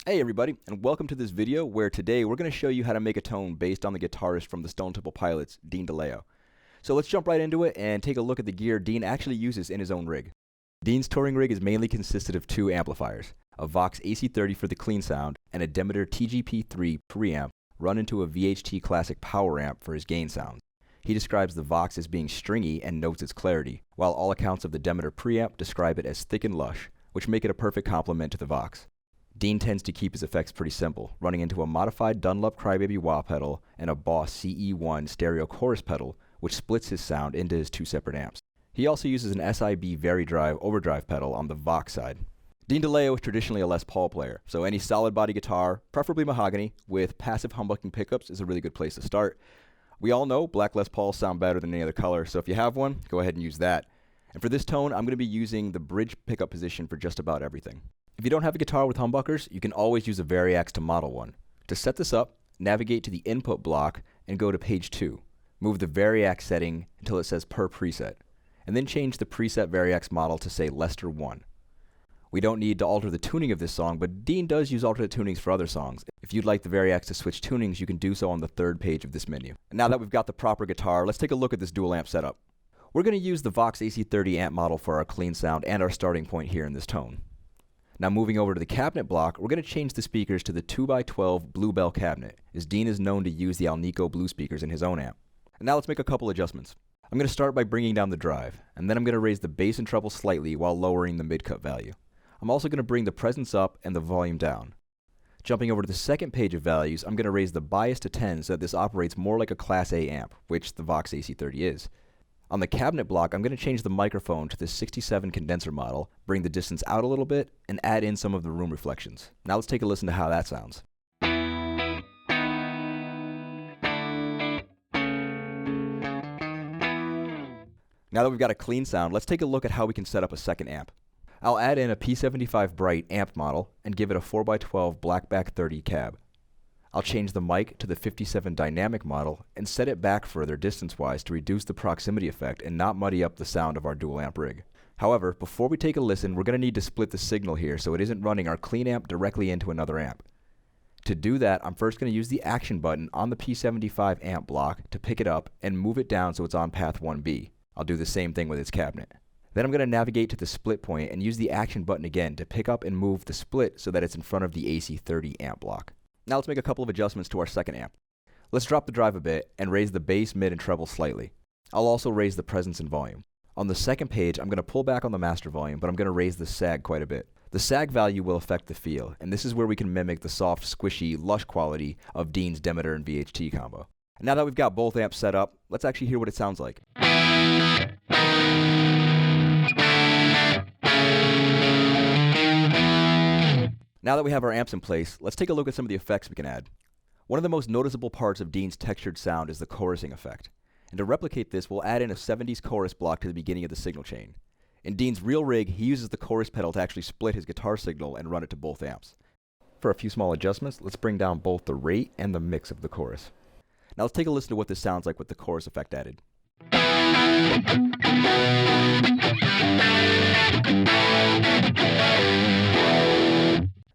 Hey everybody, and welcome to this video where today we're going to show you how to make a tone based on the guitarist from the Stone Temple Pilots, DeLeo. So let's jump right into it and take a look at the gear Dean actually uses in his own rig. Dean's touring rig is mainly consisted of two amplifiers, a Vox AC30 for the clean sound, and a Demeter TGP3 preamp run into a VHT Classic power amp for his gain sounds. He describes the Vox as being stringy and notes its clarity, while all accounts of the Demeter preamp describe it as thick and lush, which make it a perfect complement to the Vox. Dean tends to keep his effects pretty simple, running into a modified Dunlop Crybaby wah pedal and a Boss CE1 stereo chorus pedal, which splits his sound into his two separate amps. He also uses an SIB Varidrive overdrive pedal on the Vox side. Dean DeLeo is traditionally a Les Paul player, so any solid body guitar, preferably mahogany, with passive humbucking pickups is a really good place to start. We all know black Les Pauls sound better than any other color, so if you have one, go ahead and use that. And for this tone, I'm going to be using the bridge pickup position for just about everything. If you don't have a guitar with humbuckers, you can always use a Variax to model one. To set this up, navigate to the input block and go to page 2. Move the Variax setting until it says per preset, and then change the preset Variax model to say Lester 1. We don't need to alter the tuning of this song, but Dean does use alternate tunings for other songs. If you'd like the Variax to switch tunings, you can do so on the third page of this menu. And now that we've got the proper guitar, let's take a look at this dual amp setup. We're going to use the Vox AC30 amp model for our clean sound and our starting point here in this tone. Now moving over to the cabinet block, we're going to change the speakers to the 2x12 Bluebell cabinet, as Dean is known to use the Alnico Blue speakers in his own amp. And now let's make a couple adjustments. I'm going to start by bringing down the drive, and then I'm going to raise the bass and treble slightly while lowering the mid-cut value. I'm also going to bring the presence up and the volume down. Jumping over to the second page of values, I'm going to raise the bias to 10 so that this operates more like a Class A amp, which the Vox AC30 is. On the cabinet block, I'm going to change the microphone to the 67 condenser model, bring the distance out a little bit, and add in some of the room reflections. Now let's take a listen to how that sounds. Now that we've got a clean sound, let's take a look at how we can set up a second amp. I'll add in a P75 Bright amp model and give it a 4x12 Blackback 30 cab. I'll change the mic to the 57 dynamic model and set it back further distance-wise to reduce the proximity effect and not muddy up the sound of our dual amp rig. However, before we take a listen, we're going to need to split the signal here so it isn't running our clean amp directly into another amp. To do that, I'm first going to use the action button on the P75 amp block to pick it up and move it down so it's on path 1B. I'll do the same thing with its cabinet. Then I'm going to navigate to the split point and use the action button again to pick up and move the split so that it's in front of the AC30 amp block. Now let's make a couple of adjustments to our second amp. Let's drop the drive a bit and raise the bass, mid, and treble slightly. I'll also raise the presence and volume. On the second page, I'm going to pull back on the master volume, but I'm going to raise the sag quite a bit. The sag value will affect the feel, and this is where we can mimic the soft, squishy, lush quality of Dean's Demeter and VHT combo. And now that we've got both amps set up, let's actually hear what it sounds like. Now that we have our amps in place, let's take a look at some of the effects we can add. One of the most noticeable parts of Dean's textured sound is the chorusing effect. And to replicate this, we'll add in a 70s chorus block to the beginning of the signal chain. In Dean's real rig, he uses the chorus pedal to actually split his guitar signal and run it to both amps. For a few small adjustments, let's bring down both the rate and the mix of the chorus. Now let's take a listen to what this sounds like with the chorus effect added.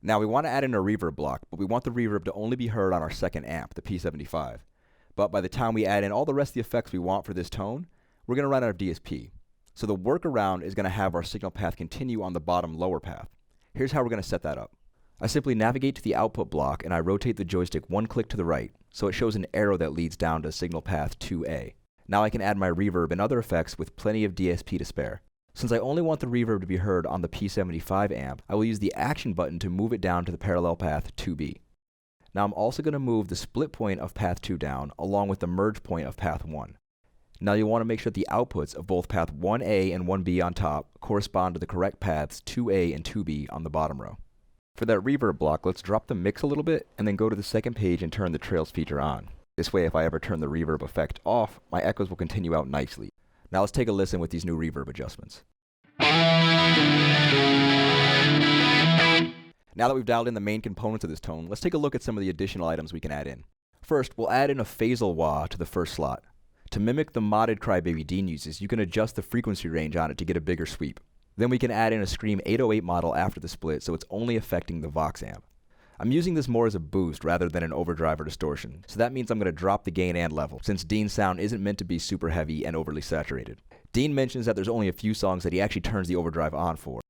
Now we want to add in a reverb block, but we want the reverb to only be heard on our second amp, the P75. But by the time we add in all the rest of the effects we want for this tone, we're going to run out of DSP. So the workaround is going to have our signal path continue on the bottom lower path. Here's how we're going to set that up. I simply navigate to the output block and I rotate the joystick one click to the right, so it shows an arrow that leads down to signal path 2A. Now I can add my reverb and other effects with plenty of DSP to spare. Since I only want the reverb to be heard on the P75 amp, I will use the action button to move it down to the parallel path 2B. Now I'm also going to move the split point of path 2 down, along with the merge point of path 1. Now you'll want to make sure the outputs of both path 1A and 1B on top correspond to the correct paths 2A and 2B on the bottom row. For that reverb block, let's drop the mix a little bit and then go to the second page and turn the trails feature on. This way, if I ever turn the reverb effect off, my echoes will continue out nicely. Now let's take a listen with these new reverb adjustments. Now that we've dialed in the main components of this tone, let's take a look at some of the additional items we can add in. First, we'll add in a phasal wah to the first slot. To mimic the modded Crybaby Dean uses, you can adjust the frequency range on it to get a bigger sweep. Then we can add in a Scream 808 model after the split so it's only affecting the Vox amp. I'm using this more as a boost rather than an overdrive or distortion, so that means I'm going to drop the gain and level, since Dean's sound isn't meant to be super heavy and overly saturated. Dean mentions that there's only a few songs that he actually turns the overdrive on for.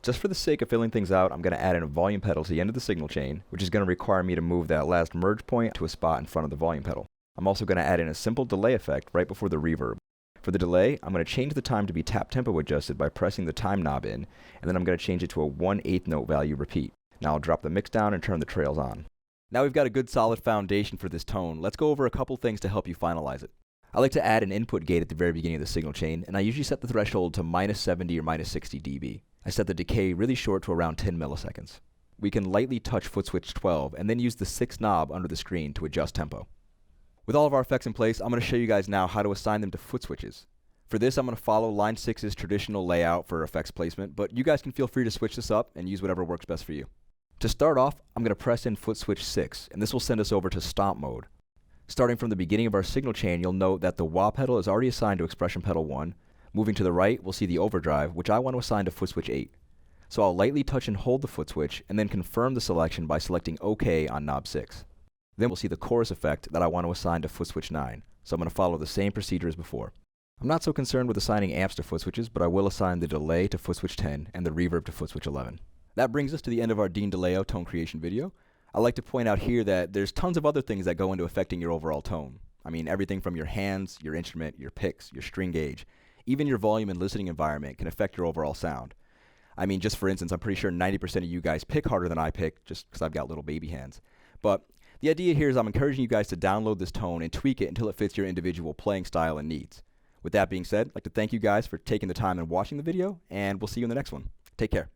Just for the sake of filling things out, I'm going to add in a volume pedal to the end of the signal chain, which is going to require me to move that last merge point to a spot in front of the volume pedal. I'm also going to add in a simple delay effect right before the reverb. For the delay, I'm going to change the time to be tap tempo adjusted by pressing the time knob in, and then I'm going to change it to a 1/8 note value repeat. Now I'll drop the mix down and turn the trails on. Now we've got a good solid foundation for this tone. Let's go over a couple things to help you finalize it. I like to add an input gate at the very beginning of the signal chain, and I usually set the threshold to -70 or -60 dB. I set the decay really short to around 10 milliseconds. We can lightly touch foot switch 12 and then use the 6th knob under the screen to adjust tempo. With all of our effects in place, I'm going to show you guys now how to assign them to foot switches. For this, I'm going to follow Line 6's traditional layout for effects placement, but you guys can feel free to switch this up and use whatever works best for you. To start off, I'm going to press in foot switch 6, and this will send us over to stomp mode. Starting from the beginning of our signal chain, you'll note that the wah pedal is already assigned to expression pedal 1. Moving to the right, we'll see the overdrive, which I want to assign to foot switch 8. So I'll lightly touch and hold the foot switch, and then confirm the selection by selecting OK on knob 6. Then we'll see the chorus effect that I want to assign to foot switch 9, so I'm going to follow the same procedure as before. I'm not so concerned with assigning amps to foot switches, but I will assign the delay to foot switch 10 and the reverb to foot switch 11. That brings us to the end of our Dean DeLeo tone creation video. I'd like to point out here that there's tons of other things that go into affecting your overall tone. I mean, everything from your hands, your instrument, your picks, your string gauge, even your volume and listening environment can affect your overall sound. I mean, just for instance, I'm pretty sure 90% of you guys pick harder than I pick, just because I've got little baby hands. But the idea here is I'm encouraging you guys to download this tone and tweak it until it fits your individual playing style and needs. With that being said, I'd like to thank you guys for taking the time and watching the video, and we'll see you in the next one. Take care.